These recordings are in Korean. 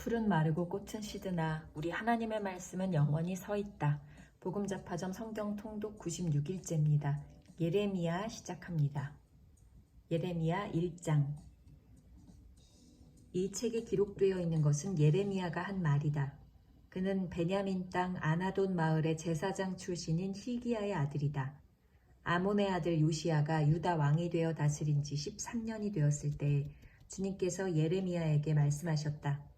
풀은 마르고 꽃은 시드나 우리 하나님의 말씀은 영원히 서 있다. 복음잡화점 성경 통독 96일째입니다. 예레미야 시작합니다. 예레미야 1장. 이 책에 기록되어 있는 것은 예레미야가 한 말이다. 그는 베냐민 땅 아나돈 마을의 제사장 출신인 hil기야의 아들이다. 아몬의 아들 요시야가 유다 왕이 되어 다스린 지 13년이 되었을 때에 주님께서 예레미야에게 말씀하셨다.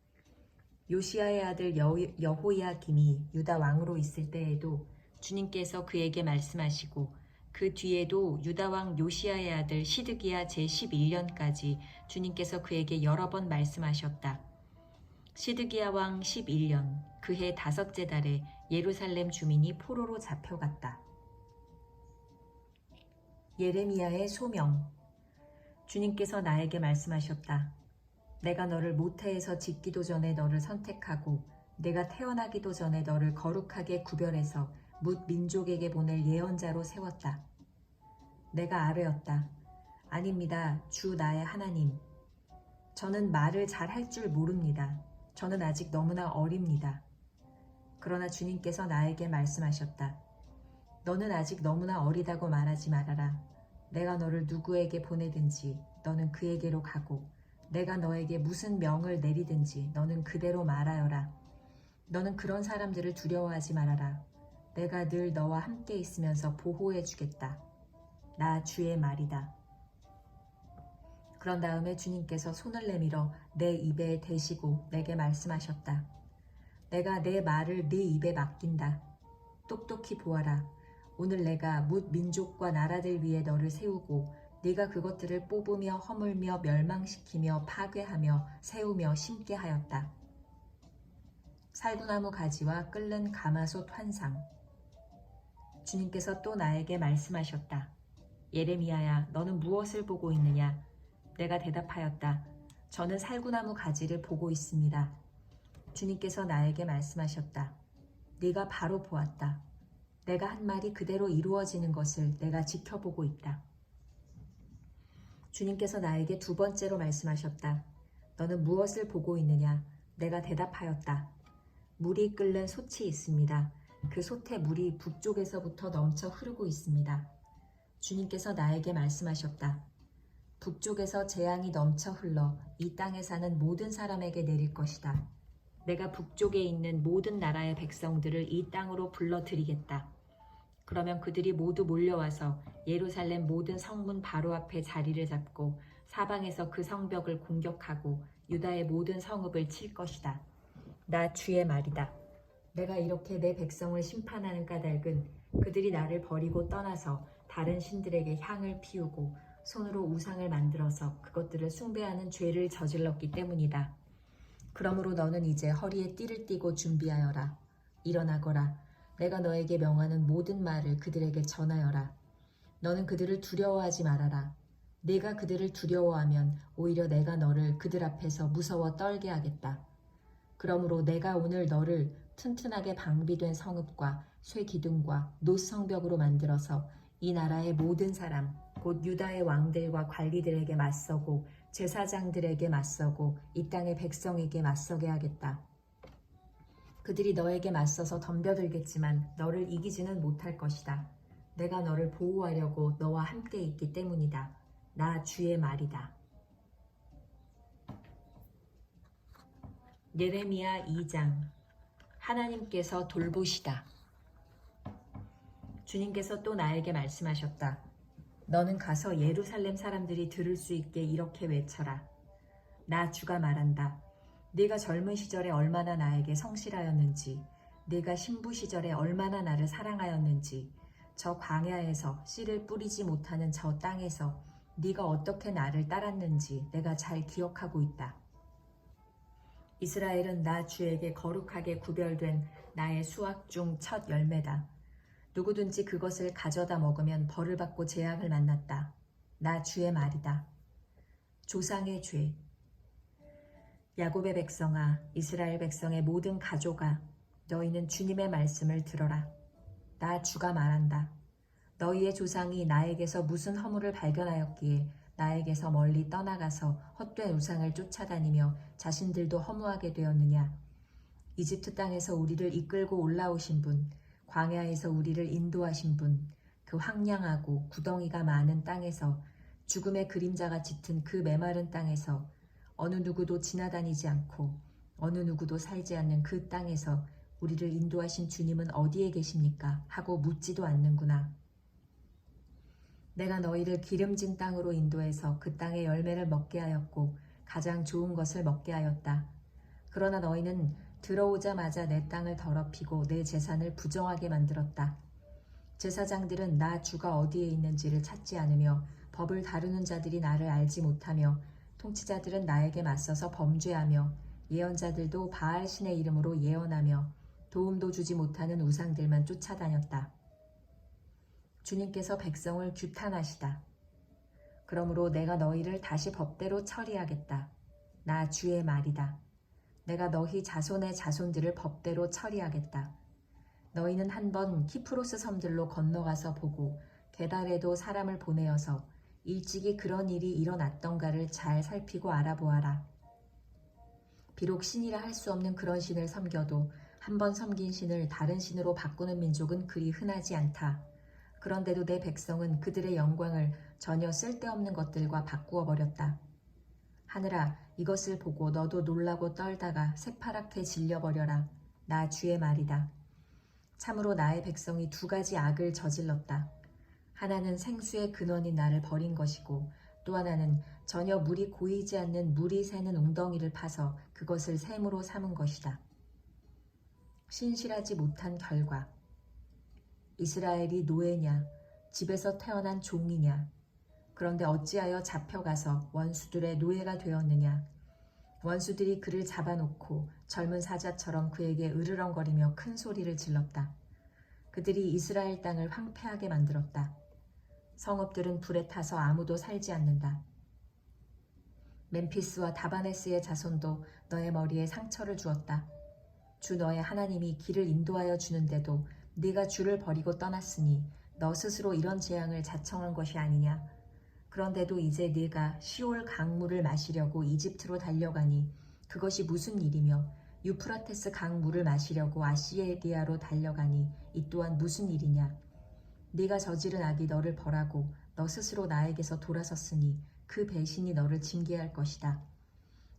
요시야의 아들 여호야김이 유다 왕으로 있을 때에도 주님께서 그에게 말씀하시고 그 뒤에도 유다 왕 요시야의 아들 시드기야 제11년까지 주님께서 그에게 여러 번 말씀하셨다. 시드기야 왕 11년 그해 5째 달에 예루살렘 주민이 포로로 잡혀갔다. 예레미야의 소명. 주님께서 나에게 말씀하셨다. 내가 너를 모태에서 짓기도 전에 너를 선택하고 내가 태어나기도 전에 너를 거룩하게 구별해서 뭇 민족에게 보낼 예언자로 세웠다. 내가 아뢰었다. 아닙니다. 주 나의 하나님. 저는 말을 잘 할 줄 모릅니다. 저는 아직 너무나 어립니다. 그러나 주님께서 나에게 말씀하셨다. 너는 아직 너무나 어리다고 말하지 말아라. 내가 너를 누구에게 보내든지 너는 그에게로 가고 내가 너에게 무슨 명을 내리든지 너는 그대로 말하여라. 너는 그런 사람들을 두려워하지 말아라. 내가 늘 너와 함께 있으면서 보호해 주겠다. 나 주의 말이다. 그런 다음에 주님께서 손을 내밀어 내 입에 대시고 내게 말씀하셨다. 내가 내 말을 네 입에 맡긴다. 똑똑히 보아라. 오늘 내가 뭇 민족과 나라들 위에 너를 세우고 네가 그것들을 뽑으며 허물며 멸망시키며 파괴하며 세우며 심게 하였다. 살구나무 가지와 끓는 가마솥 환상. 주님께서 또 나에게 말씀하셨다. 예레미야야, 너는 무엇을 보고 있느냐? 내가 대답하였다. 저는 살구나무 가지를 보고 있습니다. 주님께서 나에게 말씀하셨다. 네가 바로 보았다. 내가 한 말이 그대로 이루어지는 것을 내가 지켜보고 있다. 주님께서 나에게 2번째로 말씀하셨다. 너는 무엇을 보고 있느냐? 내가 대답하였다. 물이 끓는 솥이 있습니다. 그 솥에 물이 북쪽에서부터 넘쳐 흐르고 있습니다. 주님께서 나에게 말씀하셨다. 북쪽에서 재앙이 넘쳐 흘러 이 땅에 사는 모든 사람에게 내릴 것이다. 내가 북쪽에 있는 모든 나라의 백성들을 이 땅으로 불러들이겠다. 그러면 그들이 모두 몰려와서 예루살렘 모든 성문 바로 앞에 자리를 잡고 사방에서 그 성벽을 공격하고 유다의 모든 성읍을 칠 것이다. 나 주의 말이다. 내가 이렇게 내 백성을 심판하는 까닭은 그들이 나를 버리고 떠나서 다른 신들에게 향을 피우고 손으로 우상을 만들어서 그것들을 숭배하는 죄를 저질렀기 때문이다. 그러므로 너는 이제 허리에 띠를 띠고 준비하여라. 일어나거라. 내가 너에게 명하는 모든 말을 그들에게 전하여라. 너는 그들을 두려워하지 말아라. 네가 그들을 두려워하면 오히려 내가 너를 그들 앞에서 무서워 떨게 하겠다. 그러므로 내가 오늘 너를 튼튼하게 방비된 성읍과 쇠 기둥과 놋 성벽으로 만들어서 이 나라의 모든 사람, 곧 유다의 왕들과 관리들에게 맞서고 제사장들에게 맞서고 이 땅의 백성에게 맞서게 하겠다. 그들이 너에게 맞서서 덤벼들겠지만 너를 이기지는 못할 것이다. 내가 너를 보호하려고 너와 함께 있기 때문이다. 나 주의 말이다. 예레미야 2장. 하나님께서 돌보시다. 주님께서 또 나에게 말씀하셨다. 너는 가서 예루살렘 사람들이 들을 수 있게 이렇게 외쳐라. 나 주가 말한다. 네가 젊은 시절에 얼마나 나에게 성실하였는지, 네가 신부 시절에 얼마나 나를 사랑하였는지, 저 광야에서 씨를 뿌리지 못하는 저 땅에서 네가 어떻게 나를 따랐는지 내가 잘 기억하고 있다. 이스라엘은 나 주에게 거룩하게 구별된 나의 수확 중 첫 열매다. 누구든지 그것을 가져다 먹으면 벌을 받고 재앙을 만났다. 나 주의 말이다. 조상의 죄. 야곱의 백성아, 이스라엘 백성의 모든 가족아, 너희는 주님의 말씀을 들어라. 나 주가 말한다. 너희의 조상이 나에게서 무슨 허물을 발견하였기에 나에게서 멀리 떠나가서 헛된 우상을 쫓아다니며 자신들도 허무하게 되었느냐? 이집트 땅에서 우리를 이끌고 올라오신 분, 광야에서 우리를 인도하신 분, 그 황량하고 구덩이가 많은 땅에서 죽음의 그림자가 짙은 그 메마른 땅에서 어느 누구도 지나다니지 않고 어느 누구도 살지 않는 그 땅에서 우리를 인도하신 주님은 어디에 계십니까? 하고 묻지도 않는구나. 내가 너희를 기름진 땅으로 인도해서 그 땅의 열매를 먹게 하였고 가장 좋은 것을 먹게 하였다. 그러나 너희는 들어오자마자 내 땅을 더럽히고 내 제산을 부정하게 만들었다. 제사장들은 나 주가 어디에 있는지를 찾지 않으며 법을 다루는 자들이 나를 알지 못하며 통치자들은 나에게 맞서서 범죄하며 예언자들도 바알 신의 이름으로 예언하며 도움도 주지 못하는 우상들만 쫓아다녔다. 주님께서 백성을 규탄하시다. 그러므로 내가 너희를 다시 법대로 처리하겠다. 나 주의 말이다. 내가 너희 자손의 자손들을 법대로 처리하겠다. 너희는 한번 키프로스 섬들로 건너가서 보고 게달에도 사람을 보내어서 일찍이 그런 일이 일어났던가를 잘 살피고 알아보아라. 비록 신이라 할 수 없는 그런 신을 섬겨도 한번 섬긴 신을 다른 신으로 바꾸는 민족은 그리 흔하지 않다. 그런데도 내 백성은 그들의 영광을 전혀 쓸데없는 것들과 바꾸어 버렸다. 하늘아, 이것을 보고 너도 놀라고 떨다가 새파랗게 질려버려라. 나 주의 말이다. 참으로 나의 백성이 두 가지 악을 저질렀다. 하나는 생수의 근원인 나를 버린 것이고 또 하나는 전혀 물이 고이지 않는 물이 새는 웅덩이를 파서 그것을 샘으로 삼은 것이다. 신실하지 못한 결과. 이스라엘이 노예냐, 집에서 태어난 종이냐, 그런데 어찌하여 잡혀가서 원수들의 노예가 되었느냐. 원수들이 그를 잡아놓고 젊은 사자처럼 그에게 으르렁거리며 큰 소리를 질렀다. 그들이 이스라엘 땅을 황폐하게 만들었다. 성읍들은 불에 타서 아무도 살지 않는다. 멤피스와 다바네스의 자손도 너의 머리에 상처를 주었다. 주 너의 하나님이 길을 인도하여 주는데도 네가 주를 버리고 떠났으니 너 스스로 이런 재앙을 자청한 것이 아니냐. 그런데도 이제 네가 시올 강물을 마시려고 이집트로 달려가니 그것이 무슨 일이며 유프라테스 강물을 마시려고 아시리아로 달려가니 이 또한 무슨 일이냐. 네가 저지른 악이 너를 벌하고 너 스스로 나에게서 돌아섰으니 그 배신이 너를 징계할 것이다.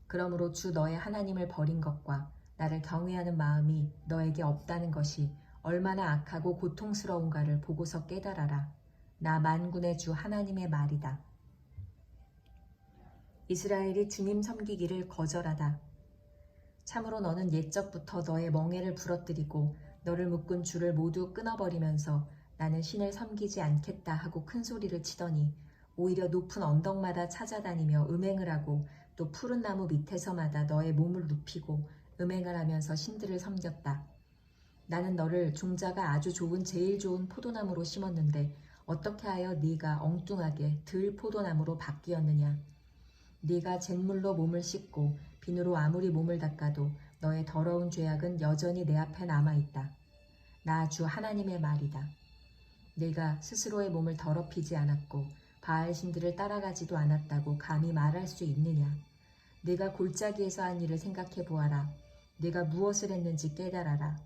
그러므로 주 너의 하나님을 버린 것과 나를 경외하는 마음이 너에게 없다는 것이 얼마나 악하고 고통스러운가를 보고서 깨달아라. 나 만군의 주 하나님의 말이다. 이스라엘이 주님 섬기기를 거절하다. 참으로 너는 옛적부터 너의 멍에를 부러뜨리고 너를 묶은 줄을 모두 끊어버리면서 나는 신을 섬기지 않겠다 하고 큰 소리를 치더니 오히려 높은 언덕마다 찾아다니며 음행을 하고 또 푸른 나무 밑에서마다 너의 몸을 눕히고 음행을 하면서 신들을 섬겼다. 나는 너를 종자가 아주 좋은 제일 좋은 포도나무로 심었는데 어떻게 하여 네가 엉뚱하게 들 포도나무로 바뀌었느냐. 네가 잿물로 몸을 씻고 비누로 아무리 몸을 닦아도 너의 더러운 죄악은 여전히 내 앞에 남아있다. 나 주 하나님의 말이다. 네가 스스로의 몸을 더럽히지 않았고 바알 신들을 따라가지도 않았다고 감히 말할 수 있느냐. 네가 골짜기에서 한 일을 생각해 보아라. 네가 무엇을 했는지 깨달아라.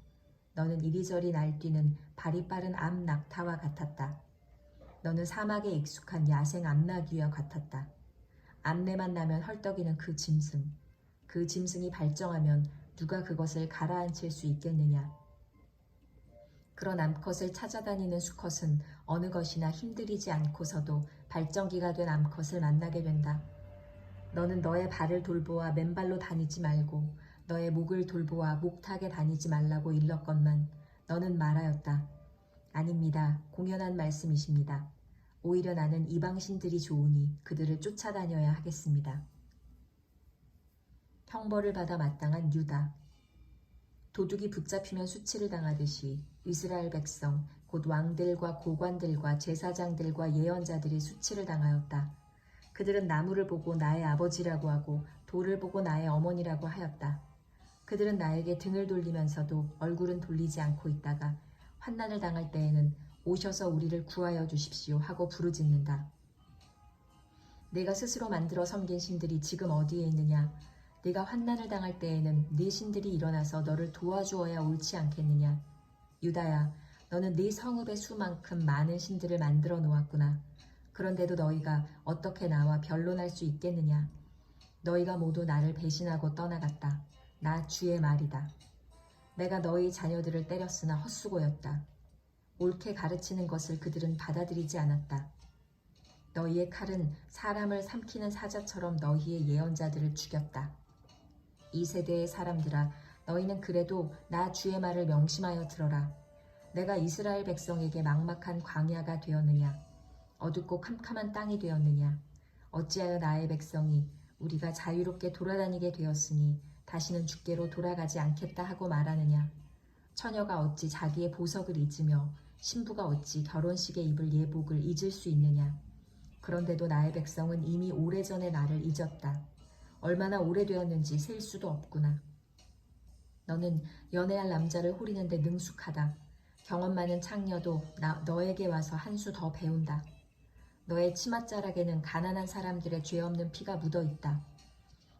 너는 이리저리 날뛰는 발이 빠른 암 낙타와 같았다. 너는 사막에 익숙한 야생 암나귀와 같았다. 암내만 나면 헐떡이는 그 짐승. 그 짐승이 발정하면 누가 그것을 가라앉힐 수 있겠느냐. 그런 암컷을 찾아다니는 수컷은 어느 것이나 힘들이지 않고서도 발정기가 된 암컷을 만나게 된다. 너는 너의 발을 돌보아 맨발로 다니지 말고 너의 목을 돌보아 목타게 다니지 말라고 일렀건만 너는 말하였다. 아닙니다. 공연한 말씀이십니다. 오히려 나는 이방신들이 좋으니 그들을 쫓아다녀야 하겠습니다. 형벌을 받아 마땅한 유다. 도둑이 붙잡히면 수치를 당하듯이 이스라엘 백성 곧 왕들과 고관들과 제사장들과 예언자들이 수치를 당하였다. 그들은 나무를 보고 나의 아버지라고 하고 돌을 보고 나의 어머니라고 하였다. 그들은 나에게 등을 돌리면서도 얼굴은 돌리지 않고 있다가 환난을 당할 때에는 오셔서 우리를 구하여 주십시오 하고 부르짖는다. 내가 스스로 만들어 섬긴 신들이 지금 어디에 있느냐? 네가 환난을 당할 때에는 네 신들이 일어나서 너를 도와주어야 옳지 않겠느냐? 유다야, 너는 네 성읍의 수만큼 많은 신들을 만들어 놓았구나. 그런데도 너희가 어떻게 나와 변론할 수 있겠느냐? 너희가 모두 나를 배신하고 떠나갔다. 나 주의 말이다. 내가 너희 자녀들을 때렸으나 헛수고였다. 옳게 가르치는 것을 그들은 받아들이지 않았다. 너희의 칼은 사람을 삼키는 사자처럼 너희의 예언자들을 죽였다. 이 세대의 사람들아, 너희는 그래도 나 주의 말을 명심하여 들어라. 내가 이스라엘 백성에게 막막한 광야가 되었느냐? 어둡고 캄캄한 땅이 되었느냐? 어찌하여 나의 백성이 우리가 자유롭게 돌아다니게 되었으니 다시는 주께로 돌아가지 않겠다 하고 말하느냐? 처녀가 어찌 자기의 보석을 잊으며 신부가 어찌 결혼식에 입을 예복을 잊을 수 있느냐? 그런데도 나의 백성은 이미 오래전에 나를 잊었다. 얼마나 오래되었는지 셀 수도 없구나. 너는 연애할 남자를 호리는데 능숙하다. 경험 많은 창녀도 너에게 와서 한 수 더 배운다. 너의 치맛자락에는 가난한 사람들의 죄 없는 피가 묻어 있다.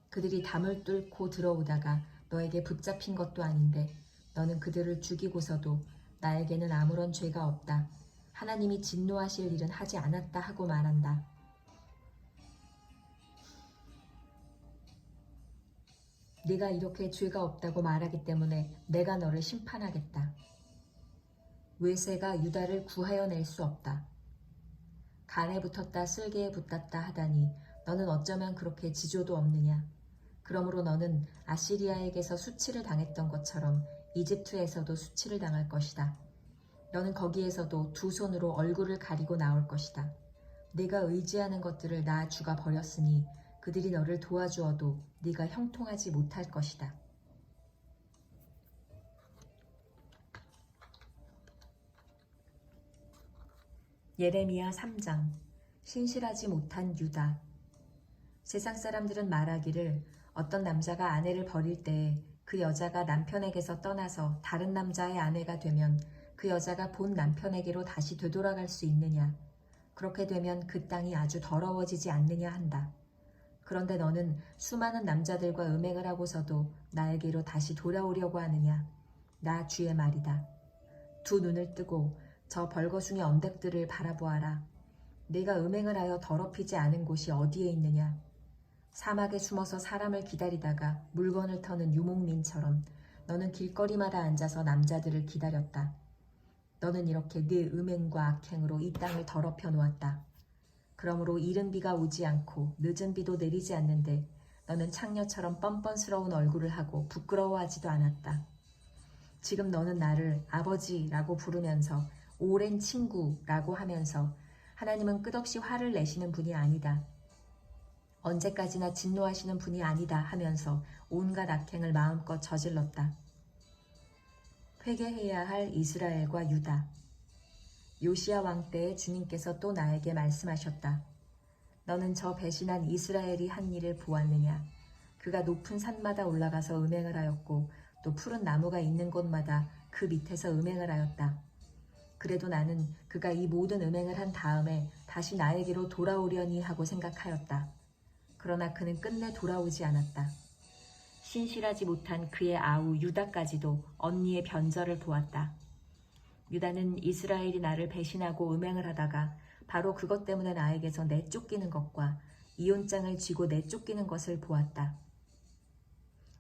그들이 담을 뚫고 들어오다가 너에게 붙잡힌 것도 아닌데 너는 그들을 죽이고서도 나에게는 아무런 죄가 없다. 하나님이 진노하실 일은 하지 않았다 하고 말한다. 네가 이렇게 죄가 없다고 말하기 때문에 내가 너를 심판하겠다. 외세가 유다를 구하여 낼 수 없다. 간에 붙었다 쓸개에 붙었다 하다니 너는 어쩌면 그렇게 지조도 없느냐. 그러므로 너는 아시리아에게서 수치를 당했던 것처럼 이집트에서도 수치를 당할 것이다. 너는 거기에서도 두 손으로 얼굴을 가리고 나올 것이다. 네가 의지하는 것들을 나 주가 버렸으니 그들이 너를 도와주어도 네가 형통하지 못할 것이다. 예레미야 3장. 신실하지 못한 유다. 세상 사람들은 말하기를 어떤 남자가 아내를 버릴 때에 그 여자가 남편에게서 떠나서 다른 남자의 아내가 되면 그 여자가 본 남편에게로 다시 되돌아갈 수 있느냐. 그렇게 되면 그 땅이 아주 더러워지지 않느냐 한다. 그런데 너는 수많은 남자들과 음행을 하고서도 나에게로 다시 돌아오려고 하느냐. 나 주의 말이다. 두 눈을 뜨고 저 벌거숭이 언덕들을 바라보아라. 네가 음행을 하여 더럽히지 않은 곳이 어디에 있느냐. 사막에 숨어서 사람을 기다리다가 물건을 터는 유목민처럼 너는 길거리마다 앉아서 남자들을 기다렸다. 너는 이렇게 네 음행과 악행으로 이 땅을 더럽혀 놓았다. 그러므로 이른 비가 오지 않고 늦은 비도 내리지 않는데 너는 창녀처럼 뻔뻔스러운 얼굴을 하고 부끄러워하지도 않았다. 지금 너는 나를 아버지라고 부르면서 오랜 친구라고 하면서 하나님은 끝없이 화를 내시는 분이 아니다. 언제까지나 진노하시는 분이 아니다 하면서 온갖 악행을 마음껏 저질렀다. 회개해야 할 이스라엘과 유다. 요시야 왕 때에 주님께서 또 나에게 말씀하셨다. 너는 저 배신한 이스라엘이 한 일을 보았느냐. 그가 높은 산마다 올라가서 음행을 하였고 또 푸른 나무가 있는 곳마다 그 밑에서 음행을 하였다. 그래도 나는 그가 이 모든 음행을 한 다음에 다시 나에게로 돌아오려니 하고 생각하였다. 그러나 그는 끝내 돌아오지 않았다. 신실하지 못한 그의 아우 유다까지도 언니의 변절을 보았다. 유다는 이스라엘이 나를 배신하고 음행을 하다가 바로 그것 때문에 나에게서 내쫓기는 것과 이혼장을 쥐고 내쫓기는 것을 보았다.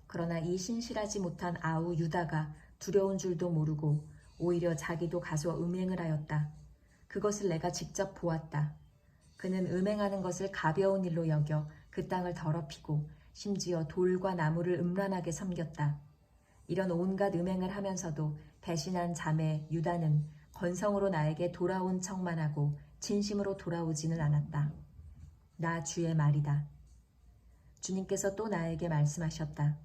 그러나 이 신실하지 못한 아우 유다가 두려운 줄도 모르고 오히려 자기도 가서 음행을 하였다. 그것을 내가 직접 보았다. 그는 음행하는 것을 가벼운 일로 여겨 그 땅을 더럽히고 심지어 돌과 나무를 음란하게 섬겼다. 이런 온갖 음행을 하면서도 배신한 자매 유다는 건성으로 나에게 돌아온 척만 하고 진심으로 돌아오지는 않았다. 나 주의 말이다. 주님께서 또 나에게 말씀하셨다.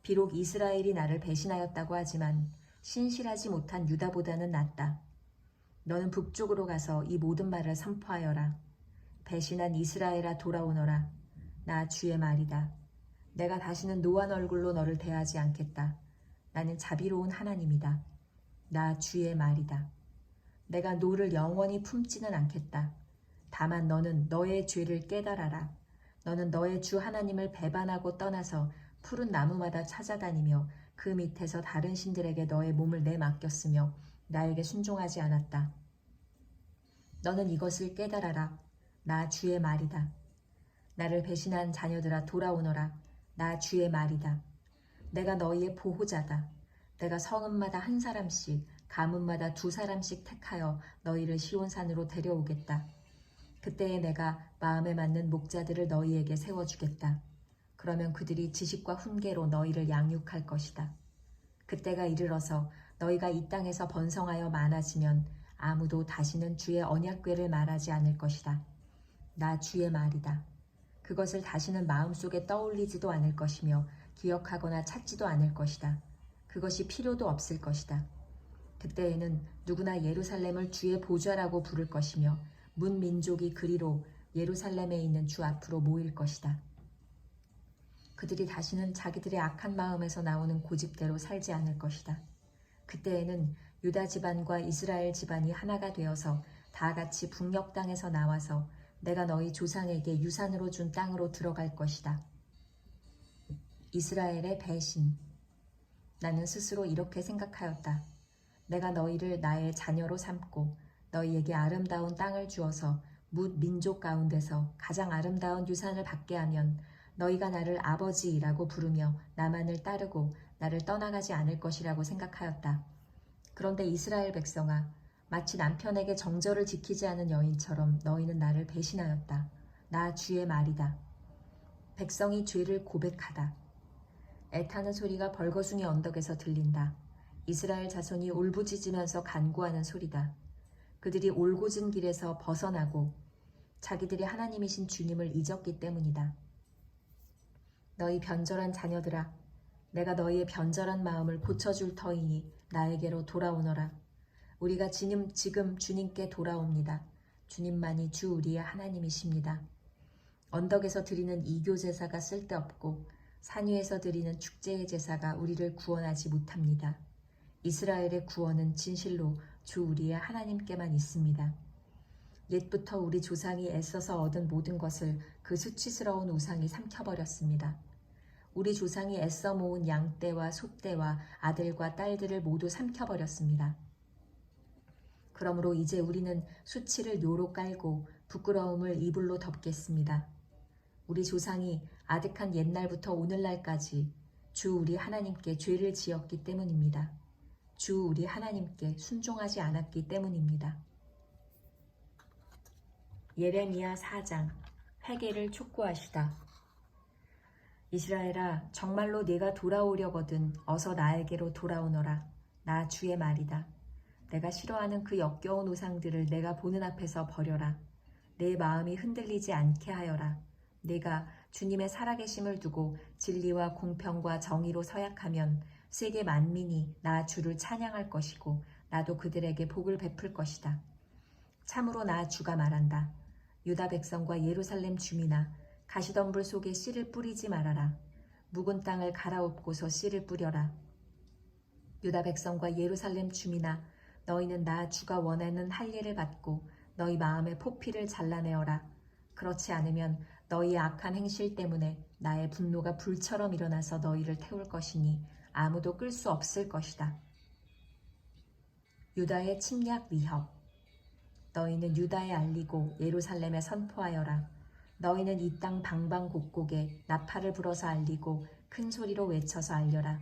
비록 이스라엘이 나를 배신하였다고 하지만 신실하지 못한 유다보다는 낫다. 너는 북쪽으로 가서 이 모든 말을 선포하여라. 배신한 이스라엘아 돌아오너라. 나 주의 말이다. 내가 다시는 노한 얼굴로 너를 대하지 않겠다. 나는 자비로운 하나님이다. 나 주의 말이다. 내가 노를 영원히 품지는 않겠다. 다만 너는 너의 죄를 깨달아라. 너는 너의 주 하나님을 배반하고 떠나서 푸른 나무마다 찾아다니며 그 밑에서 다른 신들에게 너의 몸을 내맡겼으며 나에게 순종하지 않았다. 너는 이것을 깨달아라. 나 주의 말이다. 나를 배신한 자녀들아 돌아오너라. 나 주의 말이다. 내가 너희의 보호자다. 내가 성읍마다 한 사람씩, 가문마다 두 사람씩 택하여 너희를 시온산으로 데려오겠다. 그때에 내가 마음에 맞는 목자들을 너희에게 세워주겠다. 그러면 그들이 지식과 훈계로 너희를 양육할 것이다. 그때가 이르러서 너희가 이 땅에서 번성하여 많아지면 아무도 다시는 주의 언약궤를 말하지 않을 것이다. 나 주의 말이다. 그것을 다시는 마음속에 떠올리지도 않을 것이며 기억하거나 찾지도 않을 것이다. 그것이 필요도 없을 것이다. 그때에는 누구나 예루살렘을 주의 보좌라고 부를 것이며 문 민족이 그리로 예루살렘에 있는 주 앞으로 모일 것이다. 그들이 다시는 자기들의 악한 마음에서 나오는 고집대로 살지 않을 것이다. 그때에는 유다 집안과 이스라엘 집안이 하나가 되어서 다 같이 북녘 땅에서 나와서 내가 너희 조상에게 유산으로 준 땅으로 들어갈 것이다. 이스라엘의 배신. 나는 스스로 이렇게 생각하였다. 내가 너희를 나의 자녀로 삼고 너희에게 아름다운 땅을 주어서 뭇 민족 가운데서 가장 아름다운 유산을 받게 하면 너희가 나를 아버지라고 부르며 나만을 따르고 나를 떠나가지 않을 것이라고 생각하였다. 그런데 이스라엘 백성아, 마치 남편에게 정절을 지키지 않은 여인처럼 너희는 나를 배신하였다. 나 주의 말이다. 백성이 죄를 고백하다. 애타는 소리가 벌거숭이 언덕에서 들린다. 이스라엘 자손이 울부짖으면서 간구하는 소리다. 그들이 올곧은 길에서 벗어나고 자기들이 하나님이신 주님을 잊었기 때문이다. 너희 변절한 자녀들아, 내가 너희의 변절한 마음을 고쳐줄 터이니 나에게로 돌아오너라. 우리가 지금 주님께 돌아옵니다. 주님만이 주 우리의 하나님이십니다. 언덕에서 드리는 이교 제사가 쓸데없고 산 위에서 드리는 축제의 제사가 우리를 구원하지 못합니다. 이스라엘의 구원은 진실로 주 우리의 하나님께만 있습니다. 옛부터 우리 조상이 애써서 얻은 모든 것을 그 수치스러운 우상이 삼켜버렸습니다. 우리 조상이 애써 모은 양떼와 소떼와 아들과 딸들을 모두 삼켜버렸습니다. 그러므로 이제 우리는 수치를 묘로 깔고 부끄러움을 이불로 덮겠습니다. 우리 조상이 아득한 옛날부터 오늘날까지 주 우리 하나님께 죄를 지었기 때문입니다. 주 우리 하나님께 순종하지 않았기 때문입니다. 예레미야 4장. 회개를 촉구하시다. 이스라엘아, 정말로 네가 돌아오려거든 어서 나에게로 돌아오너라. 나 주의 말이다. 내가 싫어하는 그 역겨운 우상들을 내가 보는 앞에서 버려라. 내 마음이 흔들리지 않게 하여라. 내가 주님의 살아계심을 두고 진리와 공평과 정의로 서약하면 세계 만민이 나 주를 찬양할 것이고 나도 그들에게 복을 베풀 것이다. 참으로 나 주가 말한다. 유다 백성과 예루살렘 주민아, 가시덤불 속에 씨를 뿌리지 말아라. 묵은 땅을 갈아엎고서 씨를 뿌려라. 유다 백성과 예루살렘 주민아, 너희는 나 주가 원하는 할례를 받고 너희 마음의 포피를 잘라내어라. 그렇지 않으면 너희의 악한 행실 때문에 나의 분노가 불처럼 일어나서 너희를 태울 것이니 아무도 끌 수 없을 것이다. 유다의 침략 위협. 너희는 유다에 알리고 예루살렘에 선포하여라. 너희는 이 땅 방방곡곡에 나팔을 불어서 알리고 큰 소리로 외쳐서 알려라.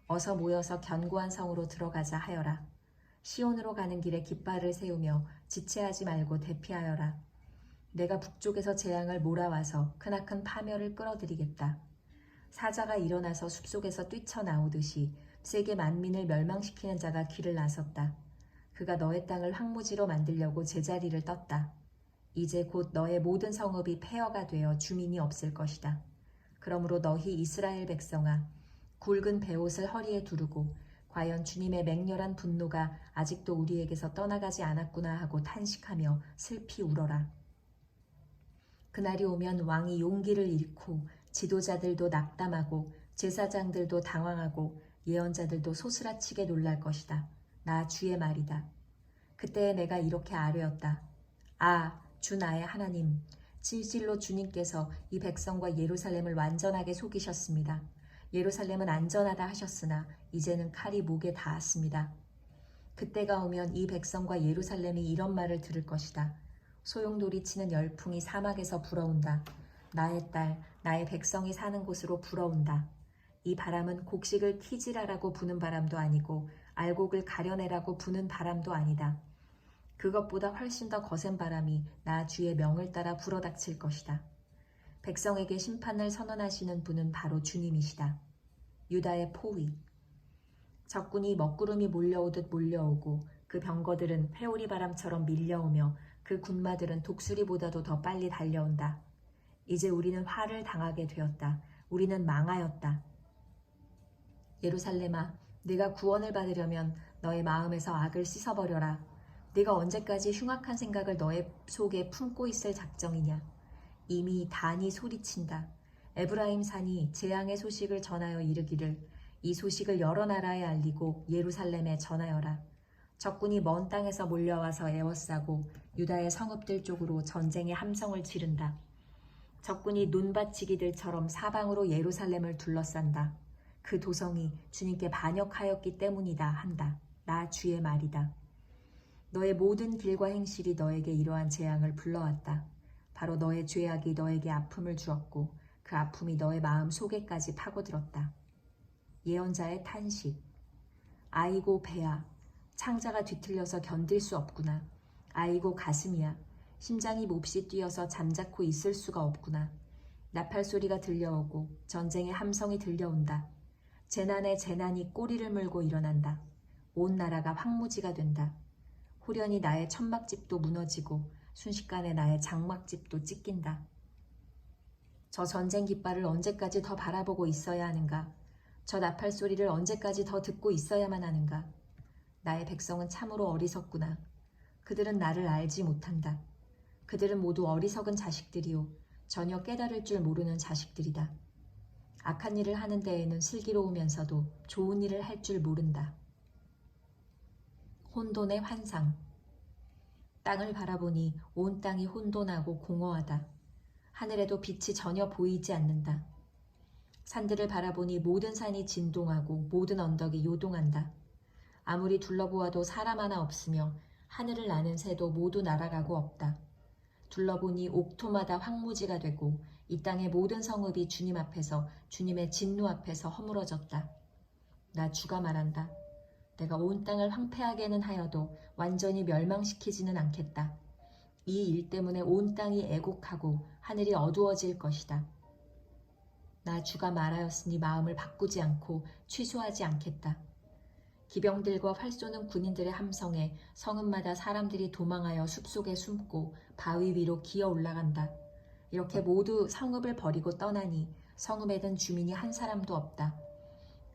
어서 모여서 견고한 성으로 들어가자 하여라. 시온으로 가는 길에 깃발을 세우며 지체하지 말고 대피하여라. 내가 북쪽에서 재앙을 몰아와서 크나큰 파멸을 끌어들이겠다. 사자가 일어나서 숲속에서 뛰쳐나오듯이 세계 만민을 멸망시키는 자가 길을 나섰다. 그가 너의 땅을 황무지로 만들려고 제자리를 떴다. 이제 곧 너의 모든 성읍이 폐허가 되어 주민이 없을 것이다. 그러므로 너희 이스라엘 백성아, 굵은 베옷을 허리에 두르고 과연 주님의 맹렬한 분노가 아직도 우리에게서 떠나가지 않았구나 하고 탄식하며 슬피 울어라. 그날이 오면 왕이 용기를 잃고 지도자들도 낙담하고 제사장들도 당황하고 예언자들도 소스라치게 놀랄 것이다. 나 주의 말이다. 그때에 내가 이렇게 아뢰었다. 아, 주 나의 하나님, 진실로 주님께서 이 백성과 예루살렘을 완전하게 속이셨습니다. 예루살렘은 안전하다 하셨으나 이제는 칼이 목에 닿았습니다. 그때가 오면 이 백성과 예루살렘이 이런 말을 들을 것이다. 소용돌이 치는 열풍이 사막에서 불어온다. 나의 딸, 나의 백성이 사는 곳으로 불어온다. 이 바람은 곡식을 키지라라고 부는 바람도 아니고 알곡을 가려내라고 부는 바람도 아니다. 그것보다 훨씬 더 거센 바람이 나 주의 명을 따라 불어닥칠 것이다. 백성에게 심판을 선언하시는 분은 바로 주님이시다. 유다의 포위. 적군이 먹구름이 몰려오듯 몰려오고 그 병거들은 회오리 바람처럼 밀려오며 그 군마들은 독수리보다도 더 빨리 달려온다. 이제 우리는 화를 당하게 되었다. 우리는 망하였다. 예루살렘아, 네가 구원을 받으려면 너의 마음에서 악을 씻어버려라. 네가 언제까지 흉악한 생각을 너의 속에 품고 있을 작정이냐. 이미 단이 소리친다. 에브라임 산이 재앙의 소식을 전하여 이르기를 이 소식을 여러 나라에 알리고 예루살렘에 전하여라. 적군이 먼 땅에서 몰려와서 애워싸고 유다의 성읍들 쪽으로 전쟁의 함성을 지른다. 적군이 눈밭치기들처럼 사방으로 예루살렘을 둘러싼다. 그 도성이 주님께 반역하였기 때문이다 한다. 나 주의 말이다. 너의 모든 길과 행실이 너에게 이러한 재앙을 불러왔다. 바로 너의 죄악이 너에게 아픔을 주었고 그 아픔이 너의 마음 속에까지 파고들었다. 예언자의 탄식. 아이고 배야, 창자가 뒤틀려서 견딜 수 없구나. 아이고 가슴이야, 심장이 몹시 뛰어서 잠자코 있을 수가 없구나. 나팔 소리가 들려오고 전쟁의 함성이 들려온다. 재난에 재난이 꼬리를 물고 일어난다. 온 나라가 황무지가 된다. 호련히 나의 천막집도 무너지고 순식간에 나의 장막집도 찢긴다. 저 전쟁 깃발을 언제까지 더 바라보고 있어야 하는가? 저 나팔 소리를 언제까지 더 듣고 있어야만 하는가? 나의 백성은 참으로 어리석구나. 그들은 나를 알지 못한다. 그들은 모두 어리석은 자식들이요, 전혀 깨달을 줄 모르는 자식들이다. 악한 일을 하는 데에는 슬기로우면서도 좋은 일을 할 줄 모른다. 혼돈의 환상. 땅을 바라보니 온 땅이 혼돈하고 공허하다. 하늘에도 빛이 전혀 보이지 않는다. 산들을 바라보니 모든 산이 진동하고 모든 언덕이 요동한다. 아무리 둘러보아도 사람 하나 없으며 하늘을 나는 새도 모두 날아가고 없다. 둘러보니 옥토마다 황무지가 되고 이 땅의 모든 성읍이 주님 앞에서, 주님의 진노 앞에서 허물어졌다. 나 주가 말한다. 내가 온 땅을 황폐하게는 하여도 완전히 멸망시키지는 않겠다. 이 일 때문에 온 땅이 애곡하고 하늘이 어두워질 것이다. 나 주가 말하였으니 마음을 바꾸지 않고 취소하지 않겠다. 기병들과 활 쏘는 군인들의 함성에 성읍마다 사람들이 도망하여 숲속에 숨고 바위 위로 기어 올라간다. 이렇게 모두 성읍을 버리고 떠나니 성읍에 든 주민이 한 사람도 없다.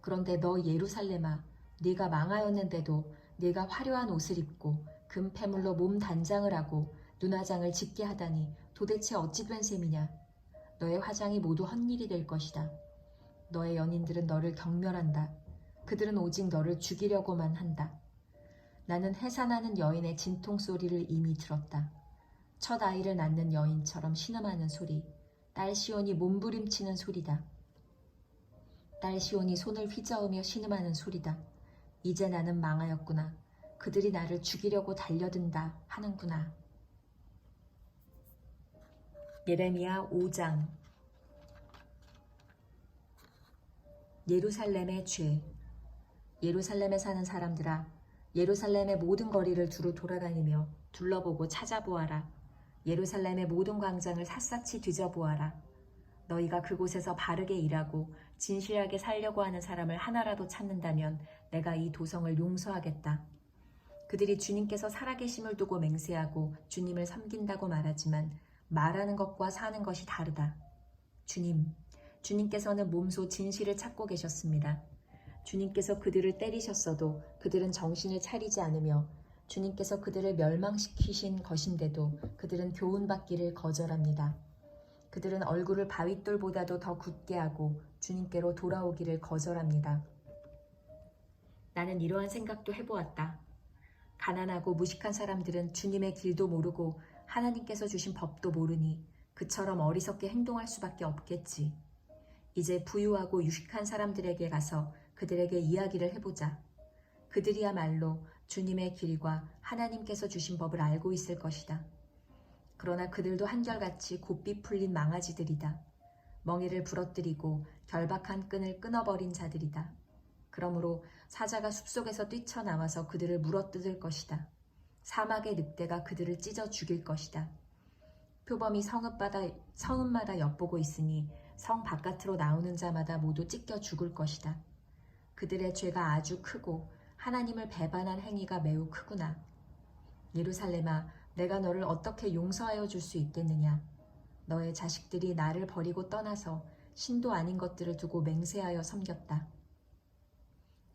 그런데 너 예루살렘아, 네가 망하였는데도 네가 화려한 옷을 입고 금패물로 몸 단장을 하고 눈화장을 짙게 하다니 도대체 어찌 된 셈이냐. 너의 화장이 모두 헛일이 될 것이다. 너의 연인들은 너를 경멸한다. 그들은 오직 너를 죽이려고만 한다. 나는 해산하는 여인의 진통소리를 이미 들었다. 첫 아이를 낳는 여인처럼 신음하는 소리, 딸 시온이 몸부림치는 소리다. 딸 시온이 손을 휘저으며 신음하는 소리다. 이제 나는 망하였구나. 그들이 나를 죽이려고 달려든다 하는구나. 예레미야 5장. 예루살렘의 죄. 예루살렘에 사는 사람들아, 예루살렘의 모든 거리를 두루 돌아다니며 둘러보고 찾아보아라. 예루살렘의 모든 광장을 샅샅이 뒤져보아라. 너희가 그곳에서 바르게 일하고 진실하게 살려고 하는 사람을 하나라도 찾는다면 내가 이 도성을 용서하겠다. 그들이 주님께서 살아계심을 두고 맹세하고 주님을 섬긴다고 말하지만 말하는 것과 사는 것이 다르다. 주님께서는 몸소 진실을 찾고 계셨습니다. 주님께서 그들을 때리셨어도 그들은 정신을 차리지 않으며 주님께서 그들을 멸망시키신 것인데도 그들은 교훈받기를 거절합니다. 그들은 얼굴을 바윗돌보다도 더 굳게 하고 주님께로 돌아오기를 거절합니다. 나는 이러한 생각도 해보았다. 가난하고 무식한 사람들은 주님의 길도 모르고 하나님께서 주신 법도 모르니 그처럼 어리석게 행동할 수밖에 없겠지. 이제 부유하고 유식한 사람들에게 가서 그들에게 이야기를 해보자. 그들이야말로 주님의 길과 하나님께서 주신 법을 알고 있을 것이다. 그러나 그들도 한결같이 곱비 풀린 망아지들이다. 멍에를 부러뜨리고 결박한 끈을 끊어버린 자들이다. 그러므로 사자가 숲속에서 뛰쳐나와서 그들을 물어뜯을 것이다. 사막의 늑대가 그들을 찢어 죽일 것이다. 표범이 성읍마다 엿보고 있으니 성 바깥으로 나오는 자마다 모두 찢겨 죽을 것이다. 그들의 죄가 아주 크고 하나님을 배반한 행위가 매우 크구나. 예루살렘아, 내가 너를 어떻게 용서하여 줄 수 있겠느냐. 너의 자식들이 나를 버리고 떠나서 신도 아닌 것들을 두고 맹세하여 섬겼다.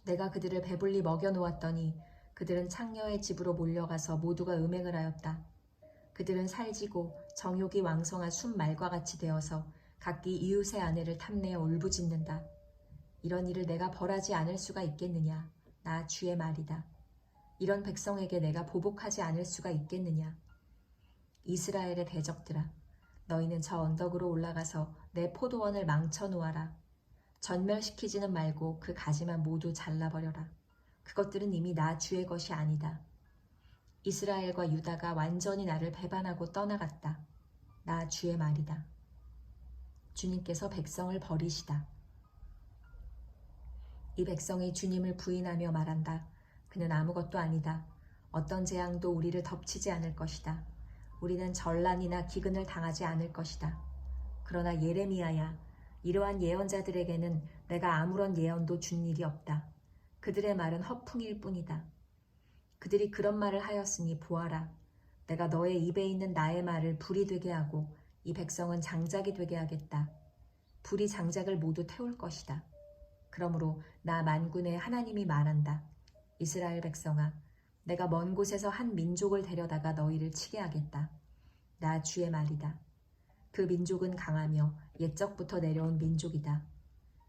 내가 그들을 배불리 먹여놓았더니 그들은 창녀의 집으로 몰려가서 모두가 음행을 하였다. 그들은 살지고 정욕이 왕성한 순말과 같이 되어서 각기 이웃의 아내를 탐내어 울부짖는다. 이런 일을 내가 벌하지 않을 수가 있겠느냐. 나 주의 말이다. 이런 백성에게 내가 보복하지 않을 수가 있겠느냐. 이스라엘의 대적들아, 너희는 저 언덕으로 올라가서 내 포도원을 망쳐놓아라. 전멸시키지는 말고 그 가지만 모두 잘라버려라. 그것들은 이미 나 주의 것이 아니다. 이스라엘과 유다가 완전히 나를 배반하고 떠나갔다. 나 주의 말이다. 주님께서 백성을 버리시다. 이 백성이 주님을 부인하며 말한다. 그는 아무것도 아니다. 어떤 재앙도 우리를 덮치지 않을 것이다. 우리는 전란이나 기근을 당하지 않을 것이다. 그러나 예레미야야, 이러한 예언자들에게는 내가 아무런 예언도 준 일이 없다. 그들의 말은 허풍일 뿐이다. 그들이 그런 말을 하였으니 보아라. 내가 너의 입에 있는 나의 말을 불이 되게 하고 이 백성은 장작이 되게 하겠다. 불이 장작을 모두 태울 것이다. 그러므로 나 만군의 하나님이 말한다. 이스라엘 백성아, 내가 먼 곳에서 한 민족을 데려다가 너희를 치게 하겠다. 나 주의 말이다. 그 민족은 강하며 옛적부터 내려온 민족이다.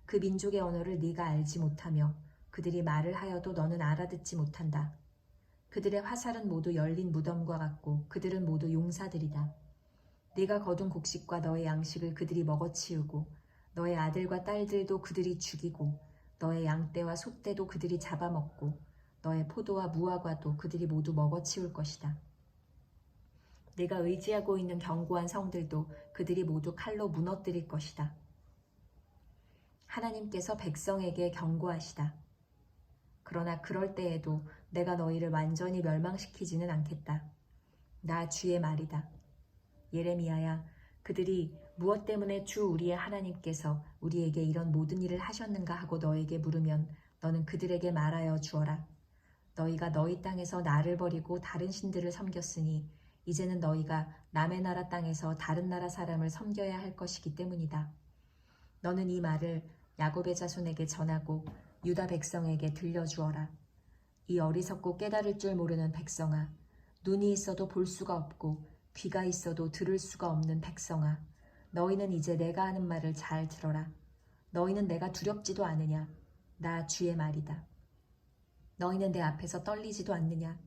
그 민족의 언어를 네가 알지 못하며 그들이 말을 하여도 너는 알아듣지 못한다. 그들의 화살은 모두 열린 무덤과 같고 그들은 모두 용사들이다. 네가 거둔 곡식과 너의 양식을 그들이 먹어치우고 너의 아들과 딸들도 그들이 죽이고 너의 양떼와 소떼도 그들이 잡아먹고 너의 포도와 무화과도 그들이 모두 먹어치울 것이다. 네가 의지하고 있는 견고한 성들도 그들이 모두 칼로 무너뜨릴 것이다. 하나님께서 백성에게 경고하시다. 그러나 그럴 때에도 내가 너희를 완전히 멸망시키지는 않겠다. 나 주의 말이다. 예레미야야, 그들이 무엇 때문에 주 우리의 하나님께서 우리에게 이런 모든 일을 하셨는가 하고 너에게 물으면 너는 그들에게 말하여 주어라. 너희가 너희 땅에서 나를 버리고 다른 신들을 섬겼으니 이제는 너희가 남의 나라 땅에서 다른 나라 사람을 섬겨야 할 것이기 때문이다. 너는 이 말을 야곱의 자손에게 전하고 유다 백성에게 들려주어라. 이 어리석고 깨달을 줄 모르는 백성아, 눈이 있어도 볼 수가 없고 귀가 있어도 들을 수가 없는 백성아, 너희는 이제 내가 하는 말을 잘 들어라. 너희는 내가 두렵지도 않으냐? 나 주의 말이다. 너희는 내 앞에서 떨리지도 않느냐?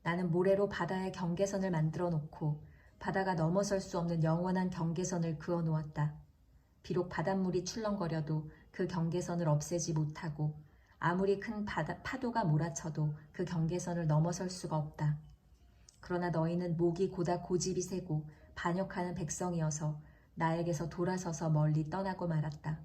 나는 모래로 바다의 경계선을 만들어 놓고 바다가 넘어설 수 없는 영원한 경계선을 그어 놓았다. 비록 바닷물이 출렁거려도 그 경계선을 없애지 못하고 아무리 큰 파도가 몰아쳐도 그 경계선을 넘어설 수가 없다. 그러나 너희는 목이 고다 고집이 세고 반역하는 백성이어서 나에게서 돌아서서 멀리 떠나고 말았다.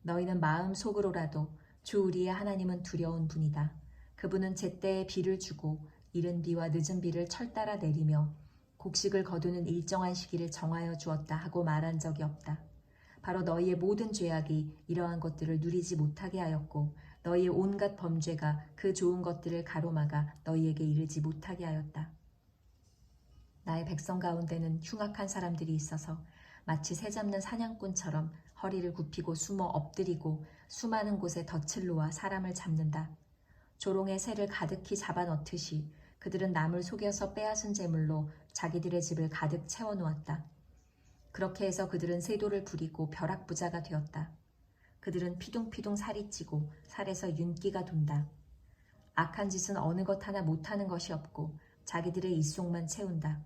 너희는 마음속으로라도 주 우리의 하나님은 두려운 분이다. 그분은 제때에 비를 주고 이른 비와 늦은 비를 철따라 내리며 곡식을 거두는 일정한 시기를 정하여 주었다 하고 말한 적이 없다. 바로 너희의 모든 죄악이 이러한 것들을 누리지 못하게 하였고 너희의 온갖 범죄가 그 좋은 것들을 가로막아 너희에게 이르지 못하게 하였다. 나의 백성 가운데는 흉악한 사람들이 있어서 마치 새 잡는 사냥꾼처럼 허리를 굽히고 숨어 엎드리고 수많은 곳에 덫을 놓아 사람을 잡는다. 조롱의 새를 가득히 잡아넣듯이 그들은 남을 속여서 빼앗은 재물로 자기들의 집을 가득 채워놓았다. 그렇게 해서 그들은 세도를 부리고 벼락부자가 되었다. 그들은 피둥피둥 살이 찌고 살에서 윤기가 돈다. 악한 짓은 어느 것 하나 못하는 것이 없고 자기들의 입속만 채운다.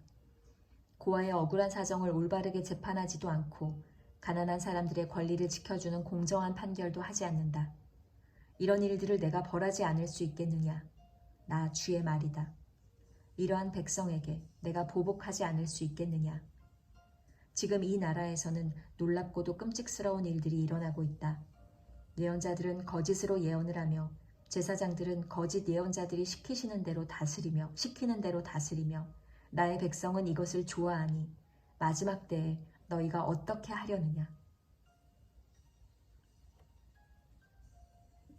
고아의 억울한 사정을 올바르게 재판하지도 않고 가난한 사람들의 권리를 지켜주는 공정한 판결도 하지 않는다. 이런 일들을 내가 벌하지 않을 수 있겠느냐? 나 주의 말이다. 이러한 백성에게 내가 보복하지 않을 수 있겠느냐? 지금 이 나라에서는 놀랍고도 끔찍스러운 일들이 일어나고 있다. 예언자들은 거짓으로 예언을 하며 제사장들은 거짓 예언자들이 시키는 대로 다스리며 나의 백성은 이것을 좋아하니 마지막 때에 너희가 어떻게 하려느냐?